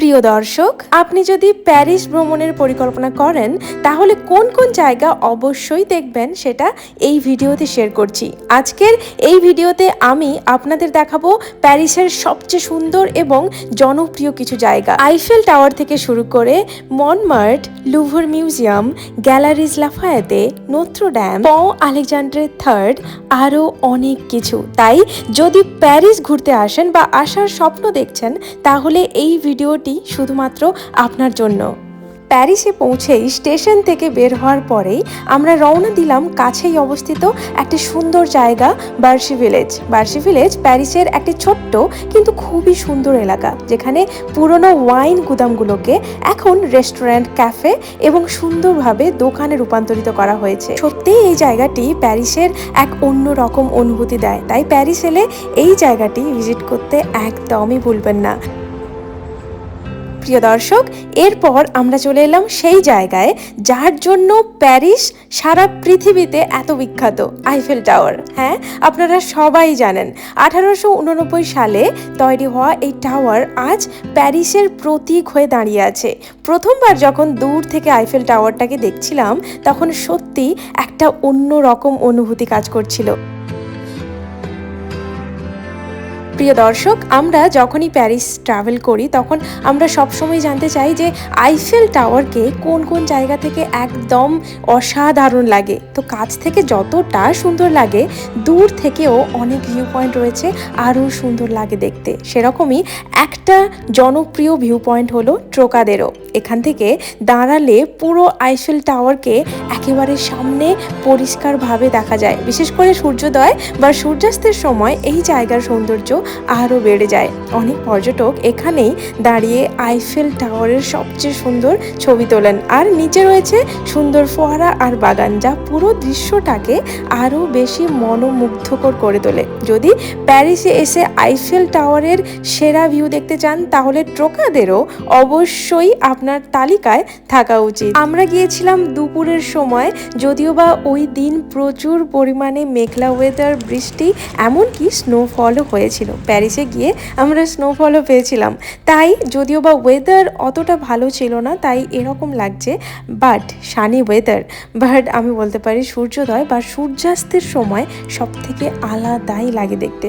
প্রিয় দর্শক, আপনি যদি প্যারিস ভ্রমণের পরিকল্পনা করেন তাহলে কোন কোন জায়গা অবশ্যই দেখবেন সেটা এই ভিডিওতে শেয়ার করছি। আজকের এই ভিডিওতে আমি আপনাদের দেখাবো প্যারিসের সবচেয়ে সুন্দর এবং জনপ্রিয় কিছু জায়গা। আইফেল টাওয়ার থেকে শুরু করে Montmartre, Louvre museum, Galeries Lafayette, Notre Dame, পঁ আলেকজান্ডার থার্ড, আরও অনেক কিছু। তাই যদি প্যারিস ঘুরতে আসেন বা আসার স্বপ্ন দেখছেন তাহলে এই ভিডিওটি শুধুমাত্র আপনার জন্য। প্যারিসে পৌঁছেই স্টেশন থেকে বের হওয়ার পরেই আমরা রওনা দিলাম কাছেই অবস্থিত একটি সুন্দর জায়গা বার্শি ভিলেজ। বার্শি ভিলেজ প্যারিসের একটি ছোট্ট কিন্তু খুবই সুন্দর এলাকা, যেখানে পুরনো ওয়াইন গুদামগুলোকে এখন রেস্টুরেন্ট, ক্যাফে এবং সুন্দরভাবে দোকানে রূপান্তরিত করা হয়েছে। সত্যিই এই জায়গাটি প্যারিসের এক অন্য রকম অনুভূতি দেয়, তাই প্যারিস এলে এই জায়গাটি ভিজিট করতে একদমই ভুলবেন না। প্রিয় দর্শক, এরপর আমরা চলে এলাম সেই জায়গায় যার জন্য প্যারিস সারা পৃথিবীতে এত বিখ্যাত, আইফেল টাওয়ার। হ্যাঁ, আপনারা সবাই জানেন 1889 সালে তৈরি হওয়া এই টাওয়ার আজ প্যারিসের প্রতীক হয়ে দাঁড়িয়ে আছে। প্রথমবার যখন দূর থেকে আইফেল টাওয়ারটাকে দেখছিলাম তখন সত্যি একটা অন্য রকম অনুভূতি কাজ করছিল। প্রিয় দর্শক, আমরা যখনই প্যারিস ট্রাভেল করি তখন আমরা সবসময় জানতে চাই যে আইফেল টাওয়ারকে কোন কোন জায়গা থেকে একদম অসাধারণ লাগে। তো কাছ থেকে যতটা সুন্দর লাগে, দূর থেকেও অনেক ভিউ পয়েন্ট রয়েছে আরও সুন্দর লাগে দেখতে। সেরকমই একটা জনপ্রিয় ভিউ পয়েন্ট হলো ট্রোকাদেরো। এখান থেকে দাঁড়ালে পুরো আইফেল টাওয়ারকে একেবারে সামনে পরিষ্কারভাবে দেখা যায়। বিশেষ করে সূর্যোদয় বা সূর্যাস্তের সময় এই জায়গার সৌন্দর্য আরও বেড়ে যায়। অনেক পর্যটক এখানেই দাঁড়িয়ে আইফেল টাওয়ারের সবচেয়ে সুন্দর ছবি তোলেন। আর নিচে রয়েছে সুন্দর ফোয়ারা আর বাগান, যা পুরো দৃশ্যটাকে আরও বেশি মনোমুগ্ধকর করে তোলে। যদি প্যারিসে এসে আইফেল টাওয়ারের সেরা ভিউ দেখতে চান তাহলে ট্রোকাদেরো অবশ্যই আপনার তালিকায় থাকা উচিত। আমরা গিয়েছিলাম দুপুরের সময়, যদিও বা ওই দিন প্রচুর পরিমাণে মেঘলা ওয়েদার, বৃষ্টি, এমনকি স্নোফলও হয়েছিল। প্যারিসে গিয়ে আমরা স্নোফলও পেয়েছিলাম, তাই যদিও বা ওয়েদার অতটা ভালো ছিল না তাই এরকম লাগছে, বাট সানি ওয়েদার। বাট আমি বলতে পারি সূর্যোদয় বা সূর্যাস্তের সময় সব থেকে আলাদাই লাগে দেখতে।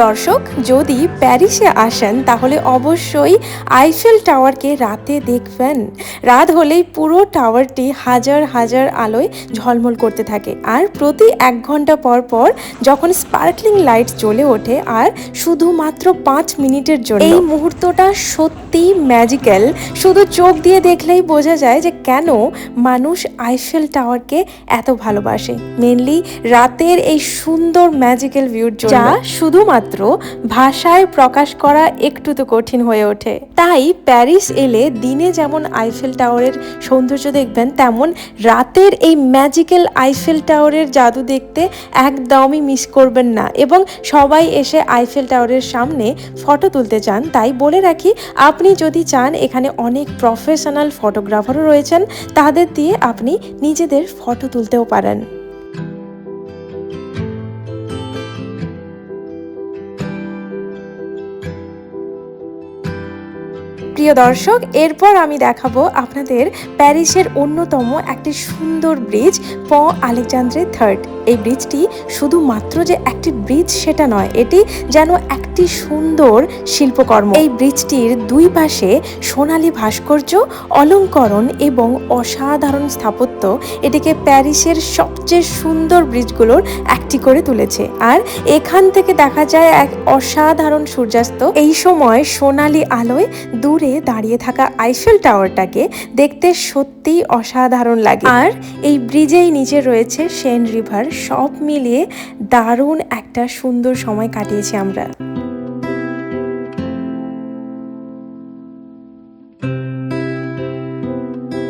দর্শক, যদি প্যারিসে আসেন তাহলে অবশ্যই আইফেল টাওয়ারকে রাতে দেখবেন। রাত হলেই পুরো টাওয়ারটি হাজার হাজার আলোয় ঝলমল করতে থাকে, আর প্রতি 1 ঘন্টা পর পর যখন স্পার্কলিং লাইট জ্বলে ওঠে, আর শুধুমাত্র 5 মিনিটের জন্য। এই মুহূর্তটা সত্যি ম্যাজিক্যাল। শুধু চোখ দিয়ে দেখলেই বোঝা যায় যে কেন মানুষ আইফেল টাওয়ারকে এত ভালোবাসে। মেনলি রাতের এই সুন্দর ম্যাজিক্যাল ভিউর জন্য, যা শুধুমাত্র ভাষায় প্রকাশ করা একটু তো কঠিন হয়ে ওঠে। তাই প্যারিস এলে দিনে যেমন আইফেল টাওয়ারের সৌন্দর্য দেখবেন, তেমন রাতের এই ম্যাজিক্যাল আইফেল টাওয়ারের জাদু দেখতে একদমই মিস করবেন না। এবং সবাই এসে আইফেল টাওয়ারের সামনে ফটো তুলতে চান, তাই বলে রাখি, আপনি যদি চান এখানে অনেক প্রফেশনাল ফটোগ্রাফারও রয়েছেন, তাদের দিয়ে আপনি নিজেদের ফটো তুলতেও পারেন। প্রিয় দর্শক, এরপর আমি দেখাবো আপনাদের প্যারিসের অন্যতম একটি সুন্দর ব্রিজ, পঁ আলেকজান্ডার থার্ড। এই ব্রিজটি শুধুমাত্র যে একটি ব্রিজ সেটা নয়, এটি যেন একটি সুন্দর শিল্পকর্ম। এই ব্রিজটির দুই পাশে সোনালী ভাস্কর্য, অলঙ্করণ এবং অসাধারণ স্থাপত্য এটিকে প্যারিসের সবচেয়ে সুন্দর ব্রিজগুলোর একটি করে তুলেছে। আর এখান থেকে দেখা যায় এক অসাধারণ সূর্যাস্ত। এই সময় সোনালী আলোয় দূরে দাঁড়িয়ে থাকা আইফেল টাওয়ারটাকে দেখতে সত্যিই অসাধারণ লাগে। আর এই ব্রিজেই নিচে রয়েছে সেন রিভার। সব মিলিয়ে দারুণ একটা সুন্দর সময় কাটিয়েছি আমরা।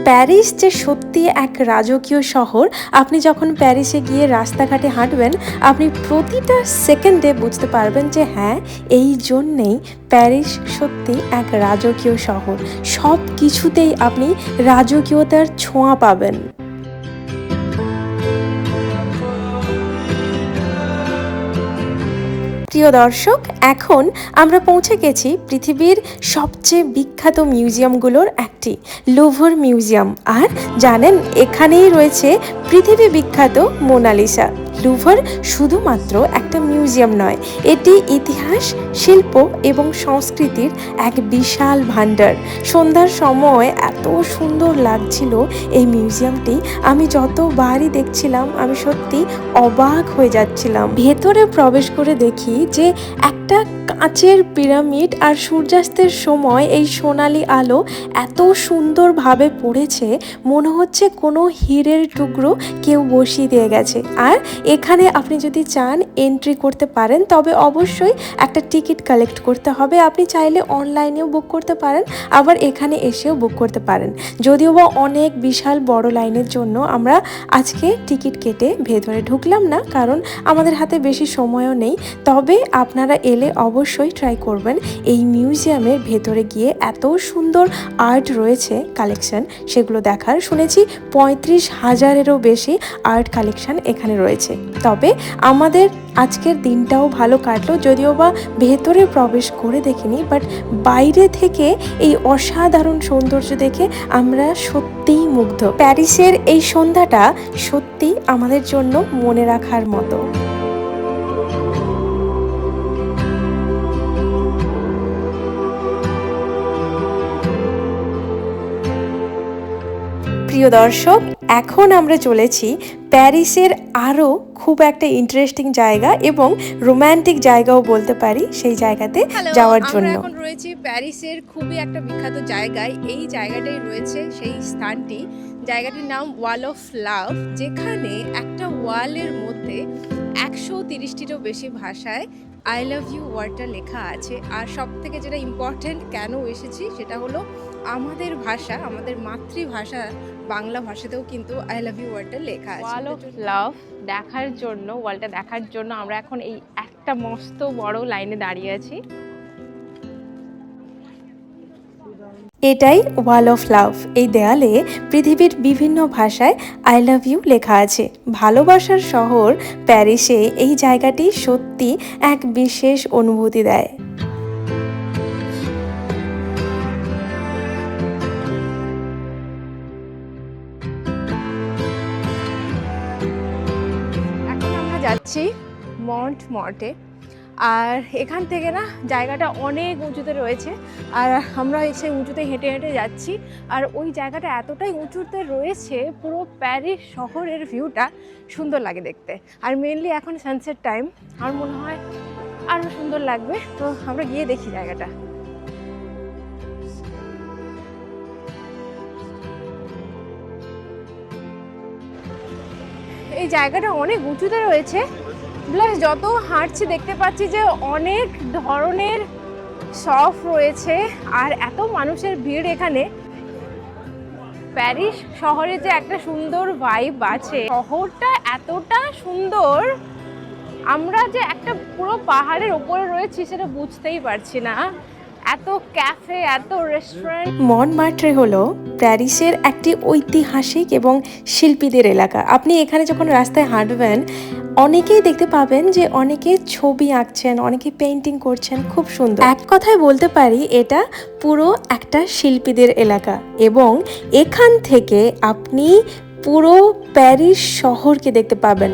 প্যারিস যে সত্যি এক রাজকীয় শহর। আপনি যখন প্যারিসে গিয়ে রাস্তাঘাটে হাঁটবেন, আপনি প্রতিটা সেকেন্ডে বুঝতে পারবেন যে হ্যাঁ, এই জন্যেই প্যারিস সত্যি এক রাজকীয় শহর। সব কিছুতেই আপনি রাজকীয়তার ছোঁয়া পাবেন। প্রিয় দর্শক, এখন আমরা পৌঁছে গেছি পৃথিবীর সবচেয়ে বিখ্যাত মিউজিয়ামগুলোর একটি, লুভর মিউজিয়াম। আর জানেন, এখানেই রয়েছে পৃথিবী বিখ্যাত মোনালিসা। লুভর শুধুমাত্র একটা মিউজিয়াম নয়, এটি ইতিহাস, শিল্প এবং সংস্কৃতির এক বিশাল ভাণ্ডার। সন্ধ্যার সময় এত সুন্দর লাগছিল এই মিউজিয়ামটি। আমি যতবারই দেখছিলাম আমি সত্যি অবাক হয়ে যাচ্ছিলাম। ভেতরে প্রবেশ করে দেখি যে একটা কাঁচের পিরামিড, আর সূর্যাস্তের সময় এই সোনালি আলো এত সুন্দরভাবে পড়েছে, মনে হচ্ছে কোনো হীরের টুকরো কেউ বসিয়ে দিয়ে গেছে। আর এখানে আপনি যদি চান এন্ট্রি করতে পারেন, তবে অবশ্যই একটা টিকিট কালেক্ট করতে হবে। আপনি চাইলে অনলাইনেও বুক করতে পারেন, আবার এখানে এসেও বুক করতে পারেন। যদিও বা অনেক বিশাল বড় লাইনের জন্য আমরা আজকে টিকিট কেটে ভেতরে ঢুকলাম না, কারণ আমাদের হাতে বেশি সময়ও নেই। তবে আপনারা এলে অবশ্যই ট্রাই করবেন এই মিউজিয়ামের ভেতরে গিয়ে। এত সুন্দর আর্ট রয়েছে কালেকশন, সেগুলো দেখার। শুনেছি 35,000-এরও বেশি আর্ট কালেকশন এখানে রয়েছে। তবে আমাদের আজকের দিনটাও ভালো কাটলো, যদিও বা ভেতরে প্রবেশ করে দেখিনি, বাট বাইরে থেকে এই অসাধারণ সৌন্দর্য দেখে আমরা সত্যিই মুগ্ধ। প্যারিসের এই সন্ধ্যাটা সত্যি আমাদের জন্য মনে রাখার মতো। প্রিয় দর্শক, এখন আমরা চলেছি প্যারিসের আরও খুব একটা ইন্টারেস্টিং জায়গা এবং রোম্যান্টিক জায়গাও বলতে পারি, সেই জায়গাতে যাওয়ার জন্য। আমরা এখন রয়েছি প্যারিসের খুবই একটা বিখ্যাত জায়গায়। এই জায়গাটাই রয়েছে সেই স্থানটি, জায়গাটির নাম ওয়াল অফ লাভ, যেখানে একটা ওয়ালের মধ্যে 130টিরও বেশি ভাষায় আই লাভ ইউ ওয়ার্ডটা লেখা আছে। আর সব থেকে যেটা ইম্পর্ট্যান্ট কেন এসেছি সেটা হলো আমাদের ভাষা, আমাদের মাতৃভাষা বাংলা ভাষাতেও কিন্তু আই লাভ ইউ ওয়ার্ডটা লেখা আছে। ওয়াল অফ লাভ দেখার জন্য, ওয়ালটা দেখার জন্য আমরা এখন এই একটা মস্ত বড় লাইনে দাঁড়িয়ে আছি। এটাই ওয়াল অফ লাভ। এই দেয়ালে পৃথিবীর বিভিন্ন ভাষায় আই লাভ ইউ লেখা আছে। ভালোবাসার শহর প্যারিসে এই জায়গাটি সত্যি এক বিশেষ অনুভূতি দেয়। এখন আমরা যাচ্ছি মন্টমার্টে। আর এখান থেকে না জায়গাটা অনেক উঁচুতে রয়েছে, আর আমরা সেই উঁচুতে হেঁটে হেঁটে যাচ্ছি। আর ওই জায়গাটা এতটাই উঁচুতে রয়েছে, পুরো প্যারিস শহরের ভিউটা সুন্দর লাগে দেখতে। আর মেনলি এখন সানসেট টাইম, আমার মনে হয় আরও সুন্দর লাগবে। তো আমরা গিয়ে দেখি জায়গাটা। এই জায়গাটা অনেক উঁচুতে রয়েছে, প্লাস যত হাঁটছি দেখতে পাচ্ছি যে অনেক ধরনের শপ রয়েছে আর এত মানুষের ভিড় এখানে। প্যারিস শহরে যে একটা সুন্দর ভাইব আছে, শহরটা এতটা সুন্দর, আমরা যে একটা পুরো পাহাড়ের ওপরে রয়েছি সেটা বুঝতেই পারছি না। এত ক্যাফে, এত রেস্টুরেন্ট। মন্টমার্ট্রে হলো প্যারিসের একটি ঐতিহাসিক এবং শিল্পীদের এলাকা। আপনি এখানে যখন রাস্তায় হাঁটবেন, অনেকেই দেখতে পাবেন যে অনেকে ছবি আঁকছেন, অনেকে পেইন্টিং করছেন, খুব সুন্দর। এক কথায় বলতে পারি এটা পুরো একটা শিল্পীদের এলাকা, এবং এখান থেকে আপনি পুরো প্যারিস শহরকে দেখতে পাবেন।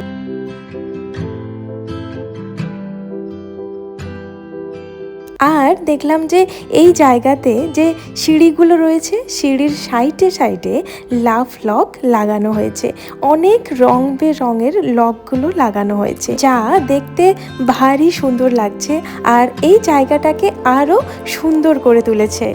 আর দেখলাম যে এই জায়গাতে যে সিঁড়িগুলো রয়েছে, সিঁড়ির সাইডে সাইডে লাভ লক লাগানো হয়েছে। অনেক রং বেরঙের লকগুলো লাগানো হয়েছে, যা দেখতে ভারী সুন্দর লাগছে আর এই জায়গাটাকে আরও সুন্দর করে তুলেছে।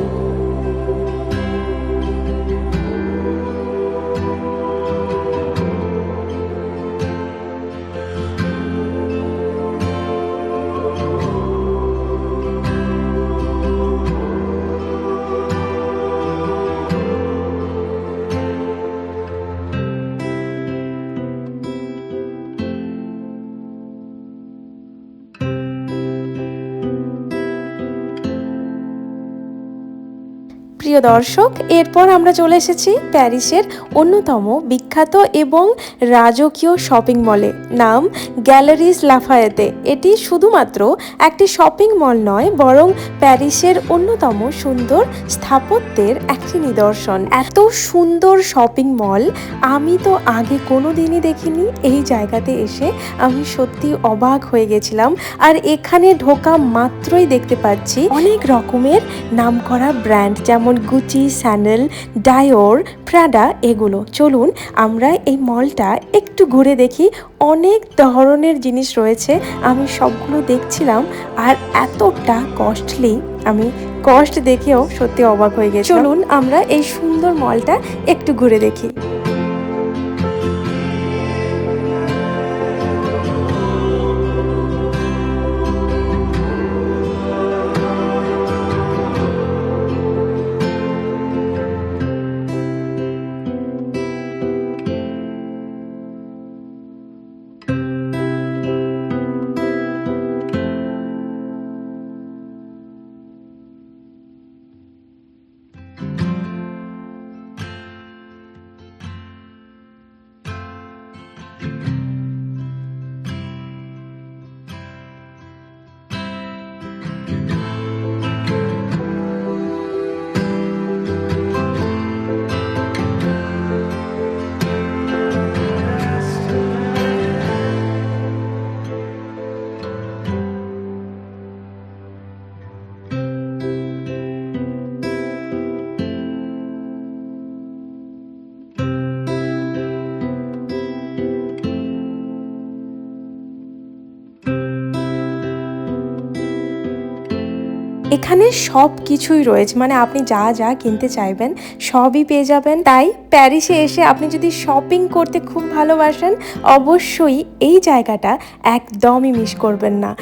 প্রিয় দর্শক, এরপর আমরা চলে এসেছি প্যারিসের অন্যতম বিখ্যাত এবং রাজকীয় শপিং মলে, নাম গ্যালারিস লাফায়েতে। এটি শুধুমাত্র একটি শপিং মল নয়, বরং প্যারিসের অন্যতম সুন্দর স্থাপত্যের একটি নিদর্শন। এত সুন্দর শপিং মল আমি তো আগে কোনো দিনই দেখিনি। এই জায়গাতে এসে আমি সত্যি অবাক হয়ে গেছিলাম। আর এখানে ঢোকা মাত্রই দেখতে পাচ্ছি অনেক রকমের নামকরা ব্র্যান্ড, যেমন গুচি, স্যান্ডেল, ডায়োর, প্রাডা, এগুলো। চলুন আমরা এই মলটা একটু ঘুরে দেখি। অনেক ধরনের জিনিস রয়েছে, আমি সবগুলো দেখছিলাম আর এতটা কস্টলি, আমি কস্ট দেখেও সত্যি অবাক হয়ে গেছি। চলুন আমরা এই সুন্দর মলটা একটু ঘুরে দেখি। এখানে সব কিছুই রয়েছে, মানে আপনি যা যা কিনতে চাইবেন সবই পেয়ে যাবেন। তাই প্যারিসে এসে আপনি যদি শপিং করতে খুব ভালোবাসেন, অবশ্যই এই জায়গাটা একদমই মিস করবেন না।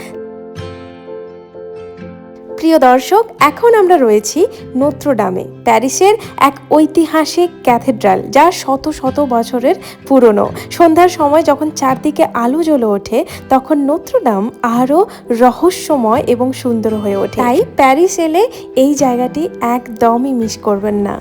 প্রিয় দর্শক, এখন আমরা রয়েছি নোত্র ডামে, প্যারিসের এক ঐতিহাসিক ক্যাথেড্রাল, যা শত শত বছরের পুরনো। সন্ধ্যার সময় যখন চারদিকে আলো জ্বলে ওঠে, তখন নোত্র ডাম আরও রহস্যময় এবং সুন্দর হয়ে ওঠে। তাই প্যারিস এলে এই জায়গাটি একদমই মিস করবেন না।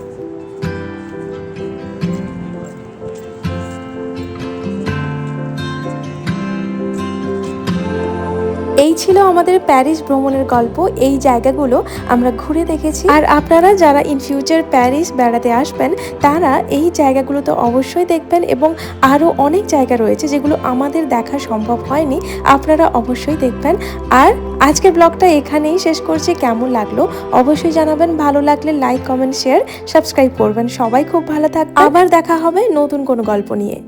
এই ছিল আমাদের প্যারিস ভ্রমণের গল্প। এই জায়গাগুলো আমরা ঘুরে দেখেছি, আর আপনারা যারা ইন ফিউচার প্যারিস বেড়াতে আসবেন তারা এই জায়গাগুলো তো অবশ্যই দেখবেন, এবং আরও অনেক জায়গা রয়েছে যেগুলো আমাদের দেখা সম্ভব হয়নি, আপনারা অবশ্যই দেখবেন। আর আজকের ব্লগটা এখানেই শেষ করছি। কেমন লাগলো অবশ্যই জানাবেন, ভালো লাগলে লাইক, কমেন্ট, শেয়ার, সাবস্ক্রাইব করবেন। সবাই খুব ভালো থাকবেন, আবার দেখা হবে নতুন কোনো গল্প নিয়ে।